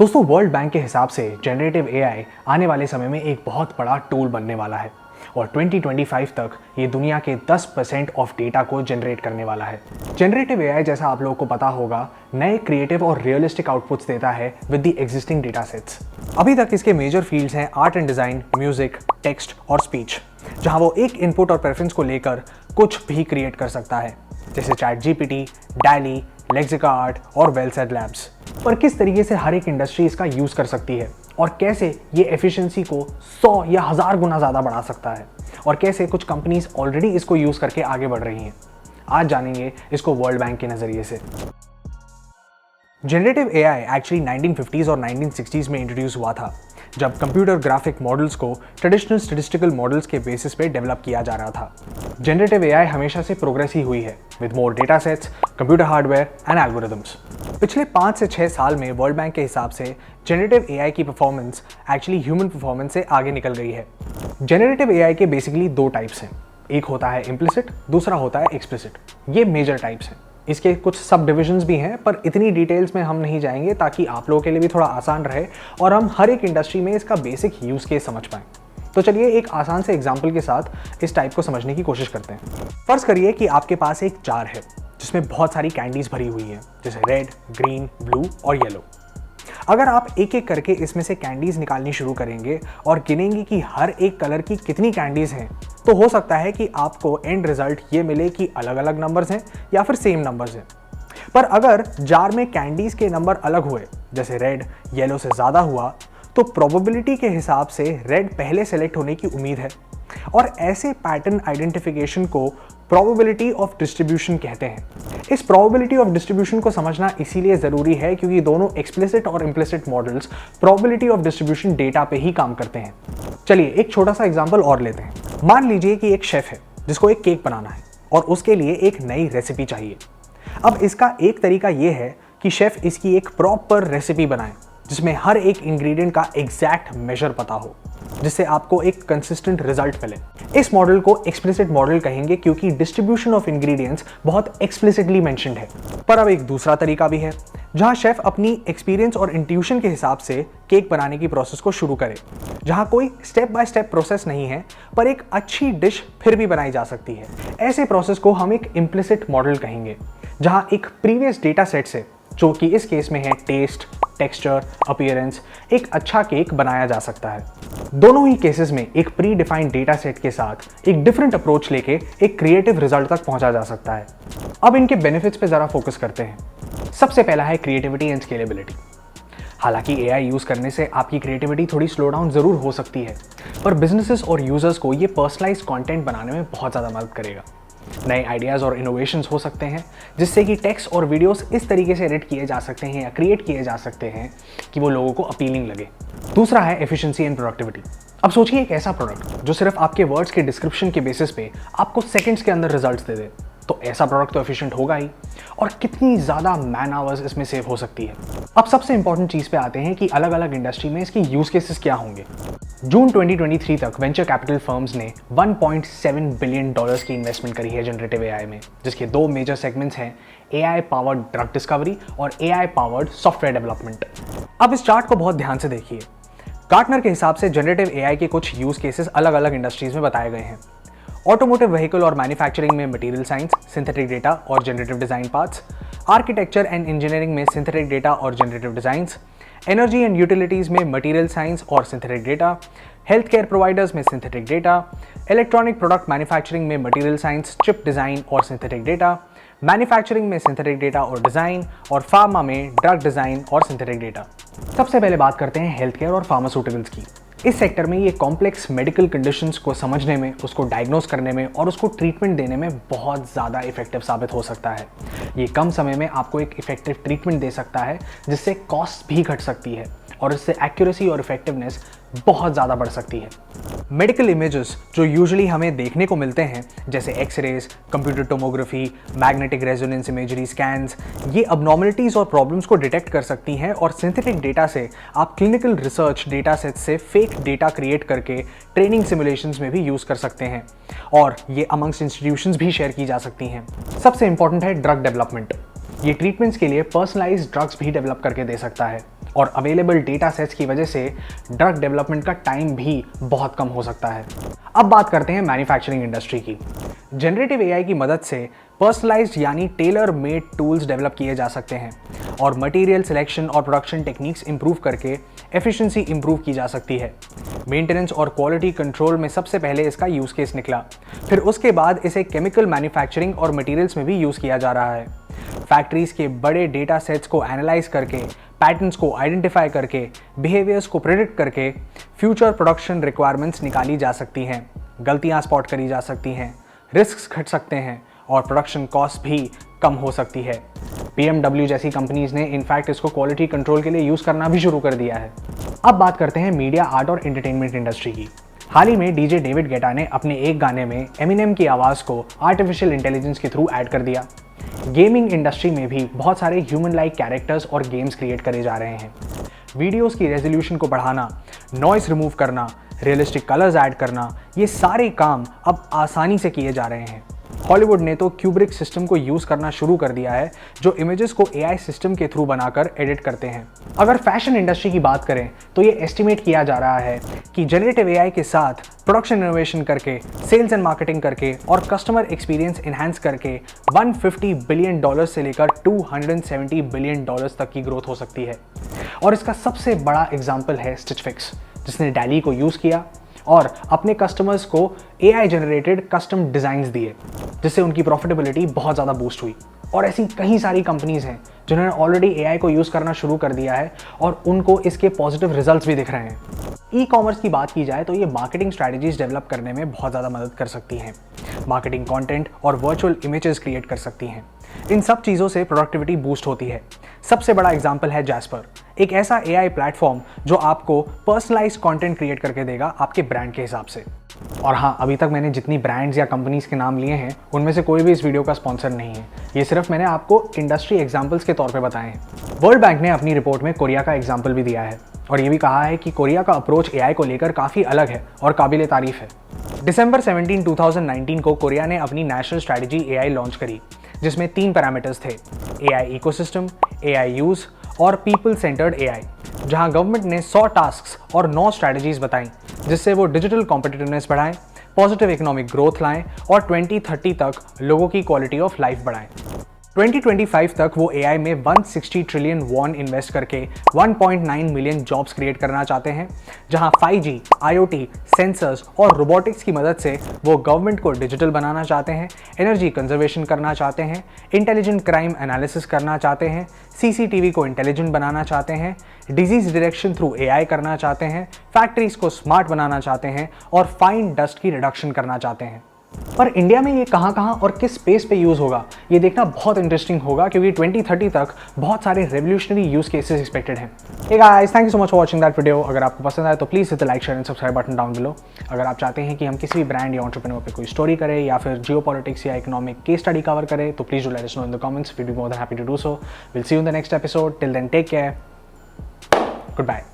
दोस्तों, world bank के हिसाब से जनरेटिव एआई आने वाले समय में एक बहुत बड़ा टूल बनने वाला है और 2025 तक ये दुनिया के 10% ऑफ डेटा को जनरेट करने वाला है। जनरेटिव एआई, जैसा आप लोगों को पता होगा, नए क्रिएटिव और रियलिस्टिक आउटपुट्स देता है with the existing data sets. अभी तक इसके मेजर फील्ड्स हैं art and design, music, text और स्पीच, जहां वो एक इनपुट और प्रेफरेंस को लेकर कुछ भी क्रिएट कर सकता है, जैसे ChatGPT, DALL-E, Lexica art और वेलसेड लैब्स। पर किस तरीके से हर एक इंडस्ट्री इसका यूज कर सकती है और कैसे ये एफिशिएंसी को 100 या 1000 गुना ज़्यादा बढ़ा सकता है और कैसे कुछ कंपनीज ऑलरेडी इसको यूज़ करके आगे बढ़ रही हैं, आज जानेंगे इसको वर्ल्ड बैंक के नज़रिए से। जनरेटिव एआई एक्चुअली 1950s और 1960s में इंट्रोड्यूस हुआ था, जब कंप्यूटर ग्राफिक मॉडल्स को ट्रेडिशनल स्टैटिस्टिकल मॉडल्स के बेसिस पे डेवलप किया जा रहा था। जनरेटिव एआई हमेशा से प्रोग्रेस ही हुई है with more data sets, computer hardware and algorithms. पिछले 5 से 6 साल में वर्ल्ड बैंक के हिसाब से जनरेटिव एआई की परफॉर्मेंस एक्चुअली ह्यूमन परफॉर्मेंस से आगे निकल गई है। जनरेटिव एआई के बेसिकली 2 टाइप्स हैं, एक होता है इम्प्लिसिट, दूसरा होता है एक्सप्लिसिट। ये मेजर टाइप्स हैं। इसके कुछ सब डिविजन्स भी हैं, पर इतनी डिटेल्स में हम नहीं जाएंगे ताकि आप लोगों के लिए भी थोड़ा आसान रहे और हम हर एक इंडस्ट्री में इसका बेसिक यूज केस समझ पाएं। तो चलिए एक आसान से एग्जांपल के साथ इस टाइप को समझने की कोशिश करते हैं। फर्ज करिए कि आपके पास एक जार है जिसमें बहुत सारी कैंडीज भरी हुई हैं, जैसे रेड, ग्रीन, ब्लू और येलो। अगर आप एक एक करके इसमें से कैंडीज निकालनी शुरू करेंगे और गिनेंगे कि हर एक कलर की कितनी कैंडीज हैं, तो हो सकता है कि आपको एंड रिजल्ट ये मिले कि अलग अलग नंबर्स हैं या फिर सेम नंबर्स हैं। पर अगर जार में कैंडीज के नंबर अलग हुए, जैसे रेड येलो से ज़्यादा हुआ, तो प्रोबेबिलिटी के हिसाब से रेड पहले सेलेक्ट होने की उम्मीद है। और ऐसे पैटर्न आइडेंटिफिकेशन को प्रोबेबिलिटी ऑफ डिस्ट्रीब्यूशन कहते हैं। इस प्रोबेबिलिटी ऑफ डिस्ट्रीब्यूशन को समझना इसीलिए ज़रूरी है क्योंकि दोनों एक्सप्लिसिट और implicit models probability of distribution data पे ही काम करते हैं। चलिए एक छोटा सा एग्जांपल और लेते हैं। मान लीजिए कि एक शेफ है जिसको एक केक बनाना है और उसके लिए एक नई रेसिपी चाहिए। अब इसका एक तरीका यह है कि शेफ इसकी एक प्रॉपर रेसिपी बनाए जिसमें हर एक इंग्रेडिएंट का एग्जैक्ट मेजर पता हो, जिससे आपको एक कंसिस्टेंट रिजल्ट मिले। इस मॉडल को एक्सप्लिसिट मॉडल कहेंगे क्योंकि डिस्ट्रीब्यूशन ऑफ इंग्रेडिएंट्स बहुत एक्सप्लिसिटली मेंशन्ड है। पर अब एक दूसरा तरीका भी है जहां शेफ अपनी एक्सपीरियंस और इंट्यूशन के हिसाब से केक बनाने की प्रोसेस को शुरू करे, जहां कोई स्टेप बाय स्टेप प्रोसेस नहीं है पर एक अच्छी डिश फिर भी बनाई जा सकती है। ऐसे प्रोसेस को हम एक इम्प्लिसिट मॉडल कहेंगे, जहां एक प्रीवियस डेटा सेट से, जो कि इस केस में है टेस्ट, टेक्सचर, अपीयरेंस, एक अच्छा केक बनाया जा सकता है। दोनों ही केसेस में एक प्री डिफाइंड डेटा सेट के साथ एक डिफरेंट अप्रोच लेके एक क्रिएटिव रिजल्ट तक पहुंचा जा सकता है। अब इनके बेनिफिट्स पे जरा फोकस करते हैं। सबसे पहला है क्रिएटिविटी एंड स्केलेबिलिटी। हालांकि एआई यूज करने से आपकी क्रिएटिविटी थोड़ी स्लो डाउन जरूर हो सकती है, पर बिजनेसेस और यूजर्स को ये पर्सनलाइज्ड कंटेंट बनाने में बहुत ज़्यादा मदद करेगा। नए आइडियाज़ और इनोवेशंस हो सकते हैं, जिससे कि टेक्स्ट और वीडियोस इस तरीके से एडिट किए जा सकते हैं या क्रिएट किए जा सकते हैं कि वो लोगों को अपीलिंग लगे। दूसरा है एफिशिएंसी एंड प्रोडक्टिविटी। अब सोचिए एक ऐसा प्रोडक्ट जो सिर्फ आपके वर्ड्स के डिस्क्रिप्शन के बेसिस पे आपको सेकंड्स के अंदर रिजल्ट्स दे दे, तो ऐसा प्रोडक्ट तो एफिशिएंट होगा ही, और कितनी ज़्यादा मैन आवर्स इसमें सेव हो सकती है। अब सबसे इंपॉर्टेंट चीज़ पे आते हैं कि अलग अलग इंडस्ट्री में इसके यूज केसेस क्या होंगे। जून 2023 तक वेंचर कैपिटल फर्म्स ने $1.7 बिलियन की इन्वेस्टमेंट करी है जनरेटिव एआई में, जिसके 2 मेजर सेगमेंट्स हैं, एआई पावर्ड ड्रग डिस्कवरी और एआई पावर्ड सॉफ्टवेयर डेवलपमेंट। अब इस चार्ट को बहुत ध्यान से देखिए। गार्टनर के हिसाब से जनरेटिव एआई के कुछ यूज केसेस अलग अलग इंडस्ट्रीज में बताए गए हैं। ऑटोमोटिव व्हीकल और मैन्युफैक्चरिंग में मटेरियल साइंस, सिंथेटिक डेटा और generative design parts, architecture and engineering में सिंथेटिक डेटा और generative designs, energy and utilities में मटेरियल साइंस और synthetic data, health care providers में synthetic data, electronic product manufacturing में material science, chip design और synthetic data, manufacturing में synthetic data और design, और फार्मा में ड्रग डिजाइन और सिंथेटिक डेटा। सबसे पहले बात करते हैं हेल्थ केयर और फार्मास्यूटिकल्स की। इस सेक्टर में ये कॉम्प्लेक्स मेडिकल कंडीशंस को समझने में, उसको डायग्नोस करने में और उसको ट्रीटमेंट देने में बहुत ज़्यादा इफेक्टिव साबित हो सकता है। ये कम समय में आपको एक इफेक्टिव ट्रीटमेंट दे सकता है, जिससे कॉस्ट भी घट सकती है और इससे एक्यूरेसी और इफेक्टिवनेस बहुत ज़्यादा बढ़ सकती है। मेडिकल इमेजेस जो यूजुअली हमें देखने को मिलते हैं, जैसे x-rays, computer tomography, magnetic resonance imagery scans, ये अबनॉर्मलिटीज़ और प्रॉब्लम्स को डिटेक्ट कर सकती हैं और सिंथेटिक डेटा से आप क्लिनिकल रिसर्च डेटा सेट से फेक डेटा क्रिएट करके ट्रेनिंग सिमुलेशंस में भी यूज़ कर सकते हैं और ये अमंग्स इंस्टीट्यूशंस भी शेयर की जा सकती हैं। सबसे इंपॉर्टेंट है ड्रग डेवलपमेंट। ये ट्रीटमेंट्स के लिए पर्सनलाइज्ड ड्रग्स भी डेवलप करके दे सकता है और अवेलेबल डेटा सेट्स की वजह से ड्रग डेवलपमेंट का टाइम भी बहुत कम हो सकता है। अब बात करते हैं मैन्युफैक्चरिंग इंडस्ट्री की। जनरेटिव एआई की मदद से पर्सनलाइज्ड यानी टेलर मेड टूल्स डेवलप किए जा सकते हैं और मटेरियल सिलेक्शन और प्रोडक्शन टेक्निक्स इंप्रूव करके एफिशिएंसी इंप्रूव की जा सकती है। मेंटेनेंस और क्वालिटी कंट्रोल में सबसे पहले इसका यूज केस निकला, फिर उसके बाद इसे केमिकल मैन्युफैक्चरिंग और मटेरियल्स में भी यूज किया जा रहा है। फैक्ट्रीज के बड़े डेटा सेट्स को एनालाइज करके, पैटर्न्स को आइडेंटिफाई करके, बिहेवियर्स को प्रेडिक्ट करके फ्यूचर प्रोडक्शन रिक्वायरमेंट्स निकाली जा सकती हैं, गलतियां स्पॉट करी जा सकती हैं, रिस्क्स घट सकते हैं और प्रोडक्शन कॉस्ट भी कम हो सकती है। BMW जैसी कंपनीज ने इनफैक्ट इसको क्वालिटी कंट्रोल के लिए यूज करना भी शुरू कर दिया है। अब बात करते हैं मीडिया, आर्ट और एंटरटेनमेंट इंडस्ट्री की। हाल ही में डीजे डेविड गेटा ने अपने एक गाने में एमिनेम की आवाज़ को आर्टिफिशियल इंटेलिजेंस के थ्रू ऐड कर दिया। गेमिंग इंडस्ट्री में भी बहुत सारे ह्यूमन लाइक कैरेक्टर्स और गेम्स क्रिएट करे जा रहे हैं। वीडियोस की रेजोल्यूशन को बढ़ाना, नॉइस रिमूव करना, रियलिस्टिक कलर्स ऐड करना, ये सारे काम अब आसानी से किए जा रहे हैं। हॉलीवुड ने तो क्यूब्रिक सिस्टम को यूज करना शुरू कर दिया है, जो इमेजेस को एआई सिस्टम के थ्रू बनाकर एडिट करते हैं। अगर फैशन इंडस्ट्री की बात करें तो ये एस्टिमेट किया जा रहा है कि जनरेटिव एआई के साथ प्रोडक्शन इनोवेशन करके, सेल्स एंड मार्केटिंग करके और कस्टमर एक्सपीरियंस एनहांस करके $150 बिलियन से लेकर $270 बिलियन तक की ग्रोथ हो सकती है। और इसका सबसे बड़ा एग्जाम्पल है स्टिच फिक्स, जिसने डैली को यूज किया और अपने कस्टमर्स को एआई जनरेटेड कस्टम डिजाइन्स दिए, जिससे उनकी प्रॉफिटेबिलिटी बहुत ज़्यादा बूस्ट हुई। और ऐसी कई सारी कंपनीज हैं जिन्होंने ऑलरेडी एआई को यूज़ करना शुरू कर दिया है और उनको इसके पॉजिटिव रिजल्ट्स भी दिख रहे हैं। ई कॉमर्स की बात की जाए तो ये मार्केटिंग स्ट्रैटेजीज डेवलप करने में बहुत ज़्यादा मदद कर सकती हैं। मार्केटिंग कंटेंट और वर्चुअल इमेजेस क्रिएट कर सकती हैं। इन सब चीज़ों से प्रोडक्टिविटी बूस्ट होती है। सबसे बड़ा एग्जाम्पल है जैस्पर, एक ऐसा एआई प्लेटफॉर्म जो आपको पर्सनलाइज्ड कंटेंट क्रिएट करके देगा आपके ब्रांड के हिसाब से। और हाँ, अभी तक मैंने जितनी ब्रांड्स या कंपनीज के नाम लिए हैं उनमें से कोई भी इस वीडियो का स्पॉन्सर नहीं है। ये सिर्फ मैंने आपको इंडस्ट्री एग्जाम्पल्स के तौर पे बताए हैं। वर्ल्ड बैंक ने अपनी रिपोर्ट में कोरिया का एग्जाम्पल भी दिया है और ये भी कहा है कि कोरिया का अप्रोच एआई को लेकर काफ़ी अलग है और काबिल तारीफ है। दिसंबर 17, 2019 को कोरिया ने अपनी नेशनल स्ट्रैटेजी एआई लॉन्च करी, जिसमें 3 पैरामीटर्स थे: एआई इकोसिस्टम, एआई यूज और पीपल सेंटर्ड एआई, जहां गवर्नमेंट ने 100 टास्क्स और 9 स्ट्रैटेजीज बताई, जिससे वो डिजिटल कॉम्पिटिटिवनेस बढ़ाएं, पॉजिटिव इकोनॉमिक ग्रोथ लाएं और 2030 तक लोगों की क्वालिटी ऑफ लाइफ बढ़ाएं। 2025 तक वो एआई में 160 ट्रिलियन वॉन इन्वेस्ट करके 1.9 मिलियन जॉब्स क्रिएट करना चाहते हैं, जहां 5G, IoT, सेंसर्स और रोबोटिक्स की मदद से वो गवर्नमेंट को डिजिटल बनाना चाहते हैं, एनर्जी कंजर्वेशन करना चाहते हैं, इंटेलिजेंट क्राइम एनालिसिस करना चाहते हैं, सीसीटीवी को इंटेलिजेंट बनाना चाहते हैं, डिजीज डिटेक्शन थ्रू एआई करना चाहते हैं, फैक्ट्रीज को स्मार्ट बनाना चाहते हैं और फाइन डस्ट की रिडक्शन करना चाहते हैं। पर इंडिया में ये कहाँ और किस स्पेस पे यूज़ होगा, ये देखना बहुत इंटरेस्टिंग होगा, क्योंकि 2030 तक बहुत सारे रेवोल्यूशनरी यूज केसेस एक्सपेक्टेड हैं। Hey guys, thank you so much for watching that video. अगर आपको पसंद आए तो please hit the like, share and subscribe button down below. अगर आप चाहते हैं कि हम किसी भी ब्रांड या एंटरप्रेन्योर पे कोई स्टोरी करें या फिर जियोपॉलिटिक्स या इकोनॉमिक केस स्टडी कवर करें तो please do let us know in the comments. We will be more than happy to do so. Will see you in the next episode. Till then take care, good bye.